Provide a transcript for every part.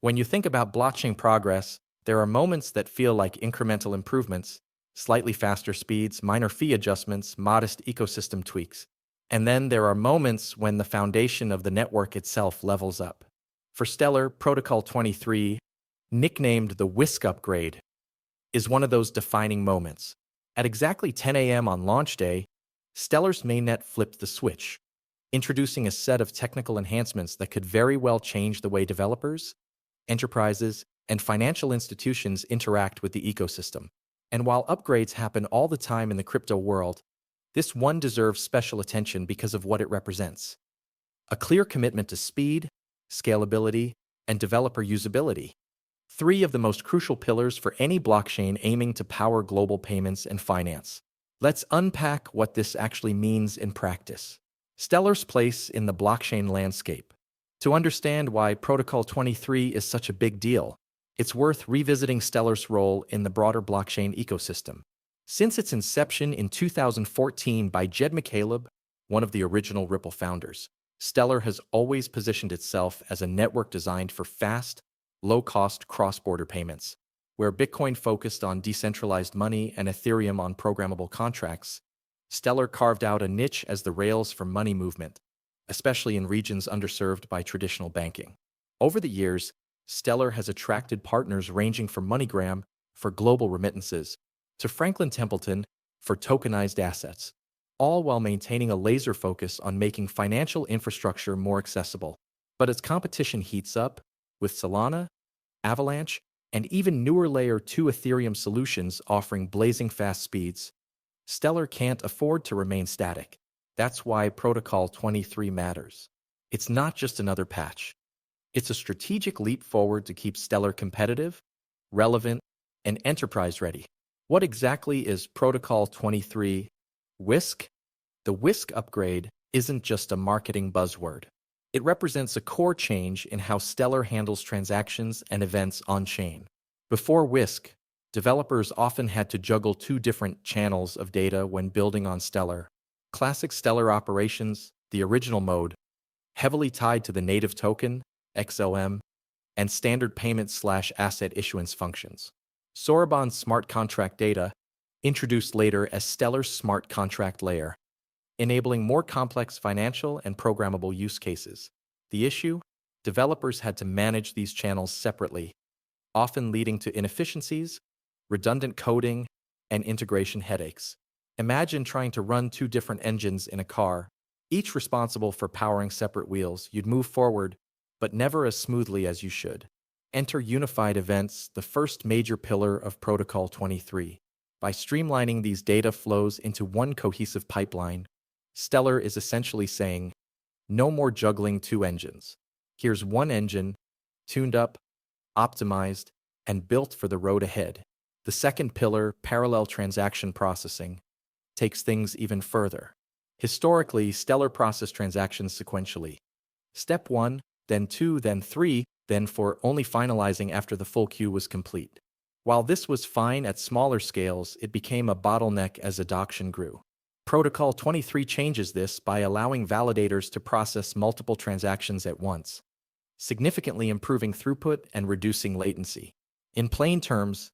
When you think about blockchain progress, there are moments that feel like incremental improvements, slightly faster speeds, minor fee adjustments, modest ecosystem tweaks. And then there are moments when the foundation of the network itself levels up. For Stellar, Protocol 23, nicknamed the Whisk upgrade, is one of those defining moments. At exactly 10 a.m. on launch day, Stellar's mainnet flipped the switch, introducing a set of technical enhancements that could very well change the way developers, enterprises, and financial institutions interact with the ecosystem. And while upgrades happen all the time in the crypto world, this one deserves special attention because of what it represents. A clear commitment to speed, scalability, and developer usability. Three of the most crucial pillars for any blockchain aiming to power global payments and finance. Let's unpack what this actually means in practice. Stellar's place in the blockchain landscape. To understand why Protocol 23 is such a big deal, it's worth revisiting Stellar's role in the broader blockchain ecosystem. Since its inception in 2014 by Jed McCaleb, one of the original Ripple founders, Stellar has always positioned itself as a network designed for fast, low-cost cross-border payments. Where Bitcoin focused on decentralized money and Ethereum on programmable contracts, Stellar carved out a niche as the rails for money movement, especially in regions underserved by traditional banking. Over the years, Stellar has attracted partners ranging from MoneyGram for global remittances to Franklin Templeton for tokenized assets, all while maintaining a laser focus on making financial infrastructure more accessible. But as competition heats up, with Solana, Avalanche, and even newer Layer 2 Ethereum solutions offering blazing fast speeds, Stellar can't afford to remain static. That's why Protocol 23 matters. It's not just another patch. It's a strategic leap forward to keep Stellar competitive, relevant, and enterprise-ready. What exactly is Protocol 23? Whisk? The Whisk upgrade isn't just a marketing buzzword. It represents a core change in how Stellar handles transactions and events on-chain. Before Whisk, developers often had to juggle two different channels of data when building on Stellar. Classic Stellar operations, the original mode, heavily tied to the native token, XLM, and standard payment/asset issuance functions. Soroban's smart contract data, introduced later as Stellar's smart contract layer, enabling more complex financial and programmable use cases. The issue? Developers had to manage these channels separately, often leading to inefficiencies, redundant coding, and integration headaches. Imagine trying to run two different engines in a car, each responsible for powering separate wheels. You'd move forward, but never as smoothly as you should. Enter unified events, the first major pillar of Protocol 23. By streamlining these data flows into one cohesive pipeline, Stellar is essentially saying, no more juggling two engines. Here's one engine, tuned up, optimized, and built for the road ahead. The second pillar, parallel transaction processing, takes things even further. Historically, Stellar processed transactions sequentially. Step 1, then 2, then 3, then 4, only finalizing after the full queue was complete. While this was fine at smaller scales, it became a bottleneck as adoption grew. Protocol 23 changes this by allowing validators to process multiple transactions at once, significantly improving throughput and reducing latency. In plain terms,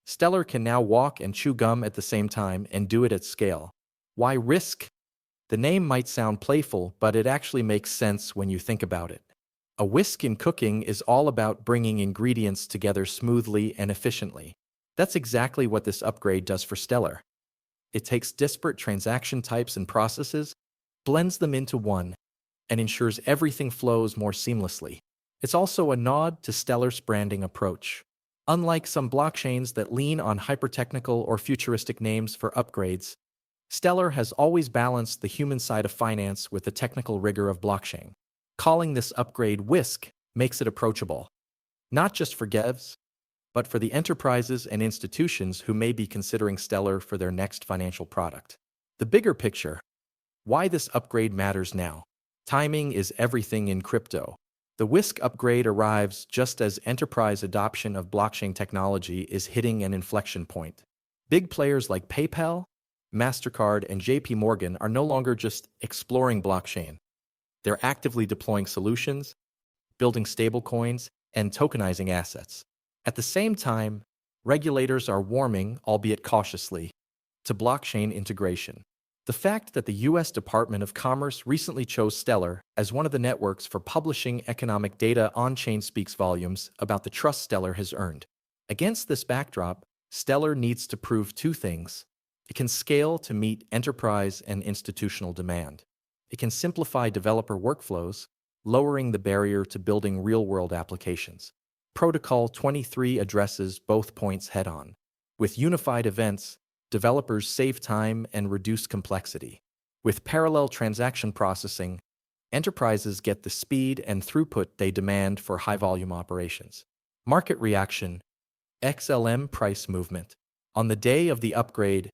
Stellar can now walk and chew gum at the same time and do it at scale. Why risk? The name might sound playful, but it actually makes sense when you think about it. A whisk in cooking is all about bringing ingredients together smoothly and efficiently. That's exactly what this upgrade does for Stellar. It takes disparate transaction types and processes, blends them into one, and ensures everything flows more seamlessly. It's also a nod to Stellar's branding approach. Unlike some blockchains that lean on hyper-technical or futuristic names for upgrades, Stellar has always balanced the human side of finance with the technical rigor of blockchain. Calling this upgrade Whisk makes it approachable, not just for devs, but for the enterprises and institutions who may be considering Stellar for their next financial product. The bigger picture: why this upgrade matters now. Timing is everything in crypto. The Whisk upgrade arrives just as enterprise adoption of blockchain technology is hitting an inflection point. Big players like PayPal, MasterCard, and JP Morgan are no longer just exploring blockchain. They're actively deploying solutions, building stablecoins, and tokenizing assets. At the same time, regulators are warming, albeit cautiously, to blockchain integration. The fact that the U.S. Department of Commerce recently chose Stellar as one of the networks for publishing economic data on-chain speaks volumes about the trust Stellar has earned. Against this backdrop, Stellar needs to prove two things. It can scale to meet enterprise and institutional demand. It can simplify developer workflows, lowering the barrier to building real-world applications. Protocol 23 addresses both points head-on. With unified events, developers save time and reduce complexity. With parallel transaction processing, enterprises get the speed and throughput they demand for high-volume operations. Market reaction: XLM price movement. On the day of the upgrade,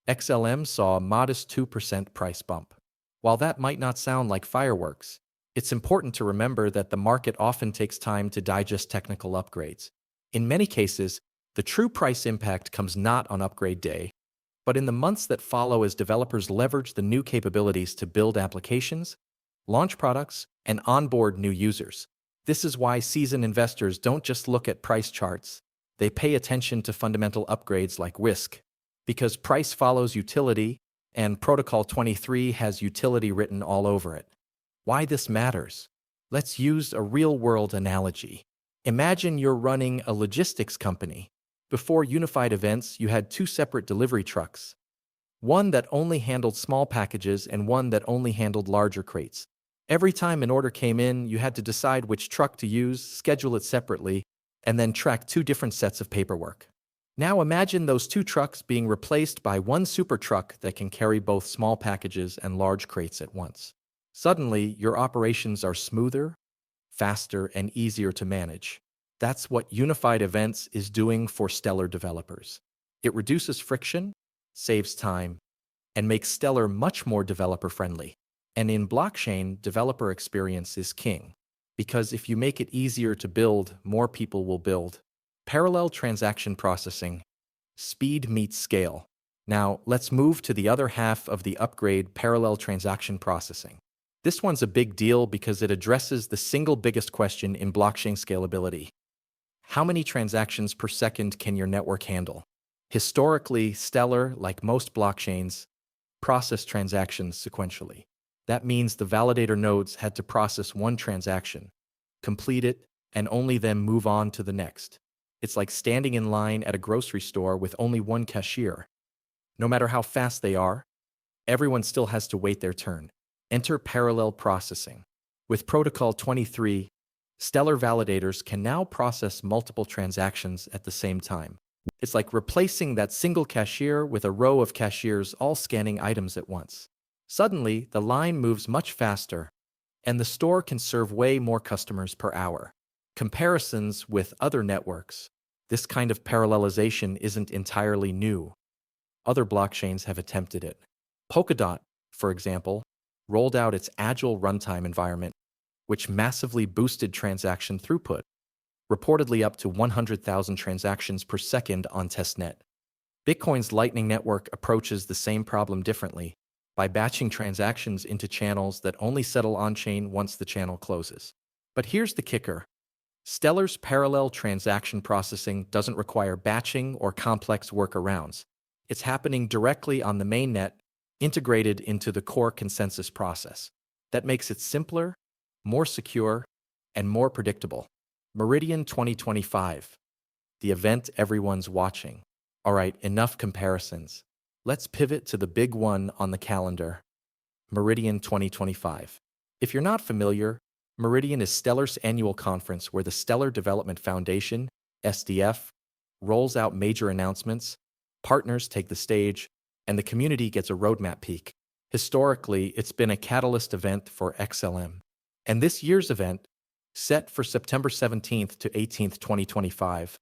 XLM saw a modest 2% price bump. While that might not sound like fireworks, it's important to remember that the market often takes time to digest technical upgrades. In many cases, the true price impact comes not on upgrade day, but in the months that follow as developers leverage the new capabilities to build applications, launch products, and onboard new users. This is why seasoned investors don't just look at price charts. They pay attention to fundamental upgrades like WISC, because price follows utility, and Protocol 23 has utility written all over it. Why this matters? Let's use a real-world analogy. Imagine you're running a logistics company. Before unified events, you had two separate delivery trucks, one that only handled small packages and one that only handled larger crates. Every time an order came in, you had to decide which truck to use, schedule it separately, and then track two different sets of paperwork. Now imagine those two trucks being replaced by one super truck that can carry both small packages and large crates at once. Suddenly, your operations are smoother, faster, and easier to manage. That's what unified events is doing for Stellar developers. It reduces friction, saves time, and makes Stellar much more developer-friendly. And in blockchain, developer experience is king. Because if you make it easier to build, more people will build. Parallel transaction processing. Speed meets scale. Now, let's move to the other half of the upgrade: parallel transaction processing. This one's a big deal because it addresses the single biggest question in blockchain scalability. How many transactions per second can your network handle? Historically, Stellar, like most blockchains, processed transactions sequentially. That means the validator nodes had to process one transaction, complete it, and only then move on to the next. It's like standing in line at a grocery store with only one cashier. No matter how fast they are, everyone still has to wait their turn. Enter parallel processing. With Protocol 23, Stellar validators can now process multiple transactions at the same time. It's like replacing that single cashier with a row of cashiers all scanning items at once. Suddenly, the line moves much faster, and the store can serve way more customers per hour. Comparisons with other networks. This kind of parallelization isn't entirely new. Other blockchains have attempted it. Polkadot, for example, rolled out its agile runtime environment, which massively boosted transaction throughput, reportedly up to 100,000 transactions per second on testnet. Bitcoin's Lightning Network approaches the same problem differently, by batching transactions into channels that only settle on-chain once the channel closes. But here's the kicker. Stellar's parallel transaction processing doesn't require batching or complex workarounds. It's happening directly on the mainnet, integrated into the core consensus process. That makes it simpler, more secure, and more predictable. Meridian 2025, the event everyone's watching. All right, enough comparisons. Let's pivot to the big one on the calendar, Meridian 2025. If you're not familiar, Meridian is Stellar's annual conference where the Stellar Development Foundation, SDF, rolls out major announcements, partners take the stage, and the community gets a roadmap peek. Historically, it's been a catalyst event for XLM. And this year's event, set for September 17th to 18th, 2025,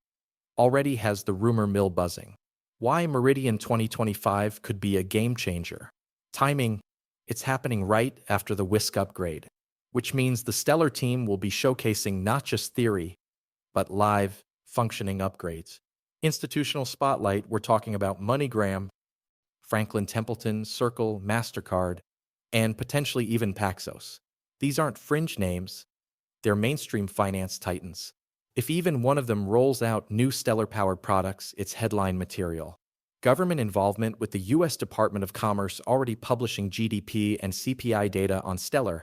already has the rumor mill buzzing. Why Meridian 2025 could be a game changer? Timing: it's happening right after the WISC upgrade, which means the Stellar team will be showcasing not just theory, but live, functioning upgrades. Institutional spotlight: we're talking about MoneyGram, Franklin Templeton, Circle, MasterCard, and potentially even Paxos. These aren't fringe names, they're mainstream finance titans. If even one of them rolls out new Stellar-powered products, it's headline material. Government involvement with the U.S. Department of Commerce already publishing GDP and CPI data on Stellar.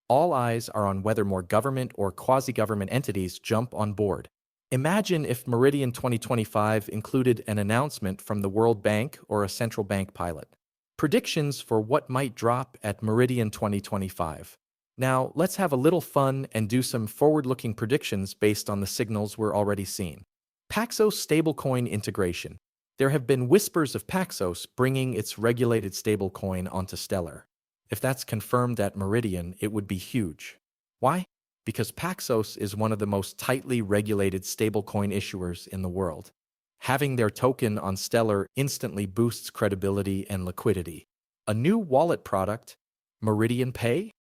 All eyes are on whether more government or quasi-government entities jump on board. Imagine if Meridian 2025 included an announcement from the World Bank or a central bank pilot. Predictions for what might drop at Meridian 2025. Now, let's have a little fun and do some forward-looking predictions based on the signals we're already seeing. Paxos stablecoin integration. There have been whispers of Paxos bringing its regulated stablecoin onto Stellar. If that's confirmed at Meridian, it would be huge. Why? Because Paxos is one of the most tightly regulated stablecoin issuers in the world. Having their token on Stellar instantly boosts credibility and liquidity. A new wallet product, Meridian Pay?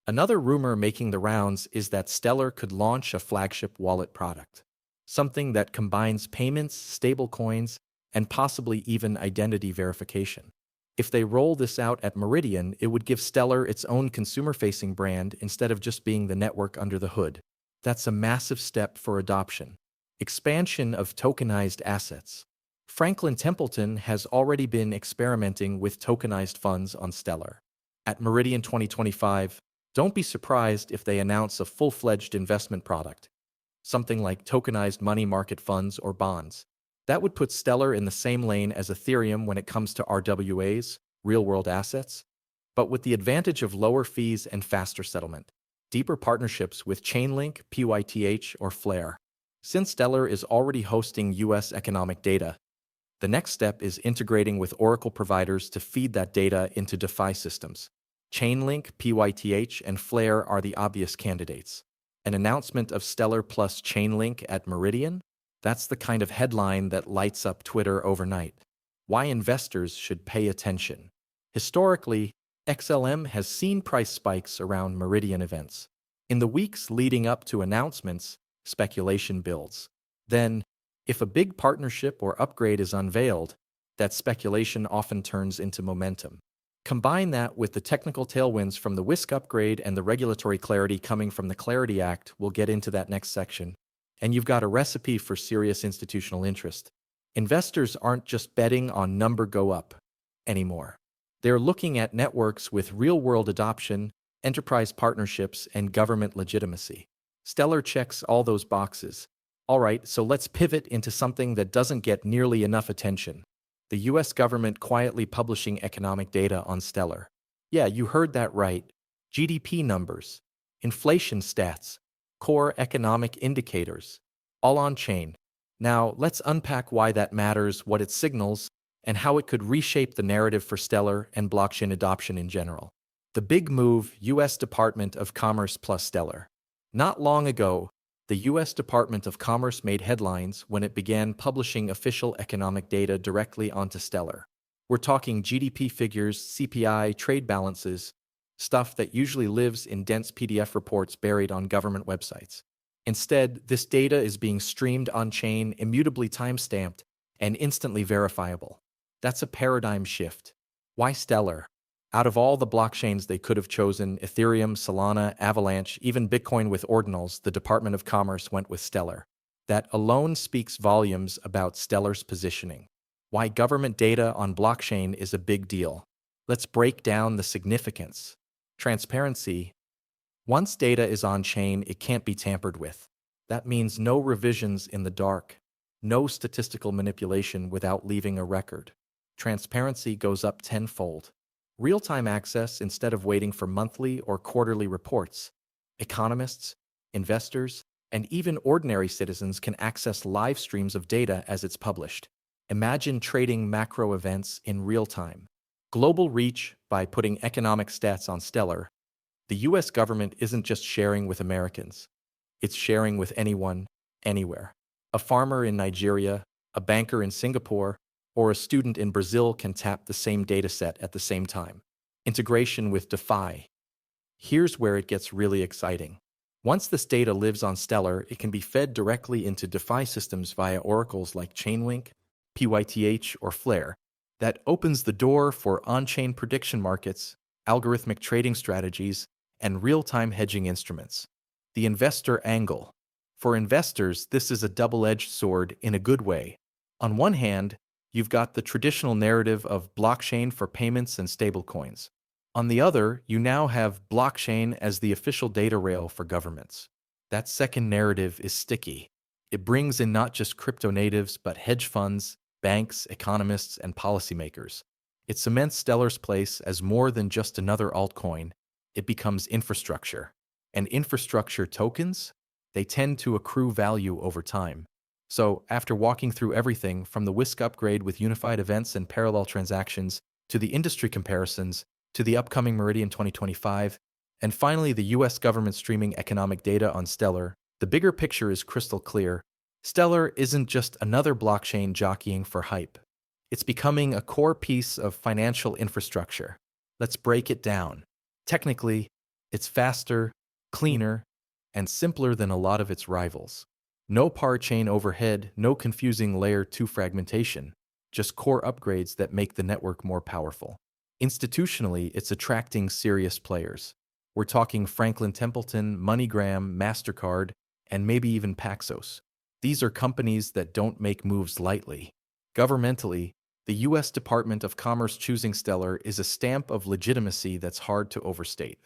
Another rumor making the rounds is that Stellar could launch a flagship wallet product. Something that combines payments, stablecoins, and possibly even identity verification. If they roll this out at Meridian, it would give Stellar its own consumer-facing brand instead of just being the network under the hood. That's a massive step for adoption. Expansion of tokenized assets. Franklin Templeton has already been experimenting with tokenized funds on Stellar. At Meridian 2025, don't be surprised if they announce a full-fledged investment product, something like tokenized money market funds or bonds. That would put Stellar in the same lane as Ethereum when it comes to RWAs, real-world assets, but with the advantage of lower fees and faster settlement. Deeper partnerships with Chainlink, PYTH, or Flare. Since Stellar is already hosting US economic data, the next step is integrating with Oracle providers to feed that data into DeFi systems. Chainlink, PYTH, and Flare are the obvious candidates. An announcement of Stellar plus Chainlink at Meridian? That's the kind of headline that lights up Twitter overnight. Why investors should pay attention. Historically, XLM has seen price spikes around Meridian events. In the weeks leading up to announcements, speculation builds. Then, if a big partnership or upgrade is unveiled, that speculation often turns into momentum. Combine that with the technical tailwinds from the WISC upgrade and the regulatory clarity coming from the Clarity Act, we'll get into that next section. And you've got a recipe for serious institutional interest. Investors aren't just betting on number go up anymore. They're looking at networks with real-world adoption, enterprise partnerships, and government legitimacy. Stellar checks all those boxes. All right, so let's pivot into something that doesn't get nearly enough attention. The US government quietly publishing economic data on Stellar. Yeah, you heard that right. GDP numbers, inflation stats, core economic indicators, all on chain. Now, let's unpack why that matters, what it signals, and how it could reshape the narrative for Stellar and blockchain adoption in general. The big move, US Department of Commerce plus Stellar. Not long ago, the US Department of Commerce made headlines when it began publishing official economic data directly onto Stellar. We're talking GDP figures, CPI, trade balances, stuff that usually lives in dense PDF reports buried on government websites. Instead, this data is being streamed on-chain, immutably time-stamped, and instantly verifiable. That's a paradigm shift. Why Stellar? Out of all the blockchains they could have chosen, Ethereum, Solana, Avalanche, even Bitcoin with ordinals, the Department of Commerce went with Stellar. That alone speaks volumes about Stellar's positioning. Why government data on blockchain is a big deal. Let's break down the significance. Transparency. Once data is on-chain, it can't be tampered with. That means no revisions in the dark, no statistical manipulation without leaving a record. Transparency goes up tenfold. Real-time access instead of waiting for monthly or quarterly reports. Economists, investors, and even ordinary citizens can access live streams of data as it's published. Imagine trading macro events in real time. Global reach by putting economic stats on Stellar. The US government isn't just sharing with Americans. It's sharing with anyone, anywhere. A farmer in Nigeria, a banker in Singapore, or a student in Brazil can tap the same dataset at the same time. Integration with DeFi. Here's where it gets really exciting. Once this data lives on Stellar, it can be fed directly into DeFi systems via oracles like Chainlink, PYTH, or Flare. That opens the door for on-chain prediction markets, algorithmic trading strategies, and real-time hedging instruments. The investor angle. For investors, this is a double-edged sword in a good way. On one hand, you've got the traditional narrative of blockchain for payments and stablecoins. On the other, you now have blockchain as the official data rail for governments. That second narrative is sticky. It brings in not just crypto natives, but hedge funds, banks, economists, and policymakers. It cements Stellar's place as more than just another altcoin. It becomes infrastructure. And infrastructure tokens? They tend to accrue value over time. So, after walking through everything from the Whisk upgrade with unified events and parallel transactions, to the industry comparisons, to the upcoming Meridian 2025, and finally the US government streaming economic data on Stellar, the bigger picture is crystal clear. Stellar isn't just another blockchain jockeying for hype. It's becoming a core piece of financial infrastructure. Let's break it down. Technically, it's faster, cleaner, and simpler than a lot of its rivals. No parachain overhead, no confusing layer 2 fragmentation, just core upgrades that make the network more powerful. Institutionally, it's attracting serious players. We're talking Franklin Templeton, MoneyGram, MasterCard, and maybe even Paxos. These are companies that don't make moves lightly. Governmentally, the US Department of Commerce choosing Stellar is a stamp of legitimacy that's hard to overstate.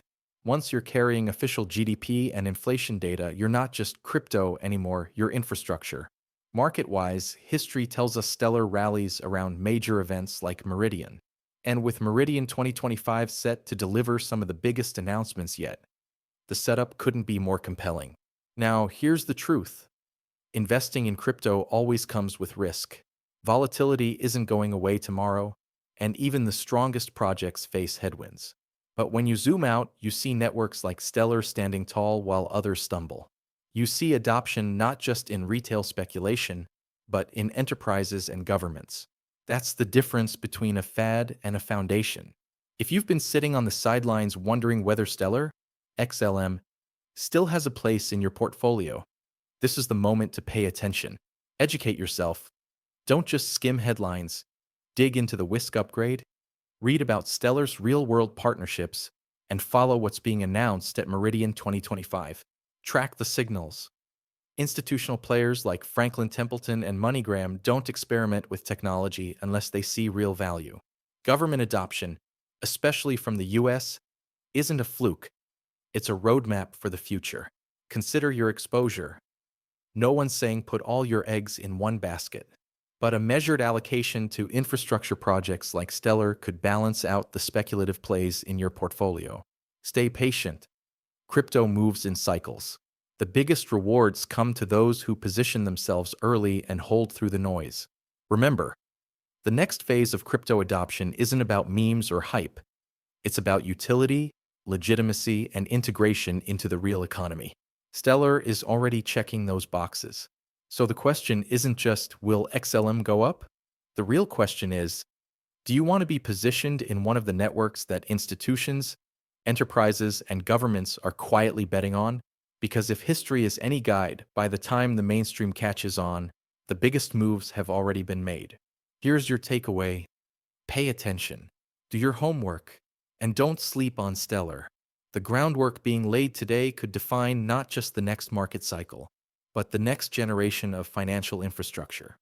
Once you're carrying official GDP and inflation data, you're not just crypto anymore, you're infrastructure. Market-wise, history tells us Stellar rallies around major events like Meridian. And with Meridian 2025 set to deliver some of the biggest announcements yet, the setup couldn't be more compelling. Now, here's the truth. Investing in crypto always comes with risk. Volatility isn't going away tomorrow, and even the strongest projects face headwinds. But when you zoom out, you see networks like Stellar standing tall while others stumble. You see adoption not just in retail speculation, but in enterprises and governments. That's the difference between a fad and a foundation. If you've been sitting on the sidelines wondering whether Stellar XLM still has a place in your portfolio, this is the moment to pay attention. Educate yourself. Don't just skim headlines. Dig into the Whisk upgrade, read about Stellar's real-world partnerships, and follow what's being announced at Meridian 2025. Track the signals. Institutional players like Franklin Templeton and MoneyGram don't experiment with technology unless they see real value. Government adoption, especially from the US, isn't a fluke. It's a roadmap for the future. Consider your exposure. No one's saying put all your eggs in one basket, but a measured allocation to infrastructure projects like Stellar could balance out the speculative plays in your portfolio. Stay patient. Crypto moves in cycles. The biggest rewards come to those who position themselves early and hold through the noise. Remember, the next phase of crypto adoption isn't about memes or hype. It's about utility, legitimacy, and integration into the real economy. Stellar is already checking those boxes. So the question isn't just, will XLM go up? The real question is, do you want to be positioned in one of the networks that institutions, enterprises, and governments are quietly betting on? Because if history is any guide, by the time the mainstream catches on, the biggest moves have already been made. Here's your takeaway. Pay attention. Do your homework. And don't sleep on Stellar. The groundwork being laid today could define not just the next market cycle, but the next generation of financial infrastructure.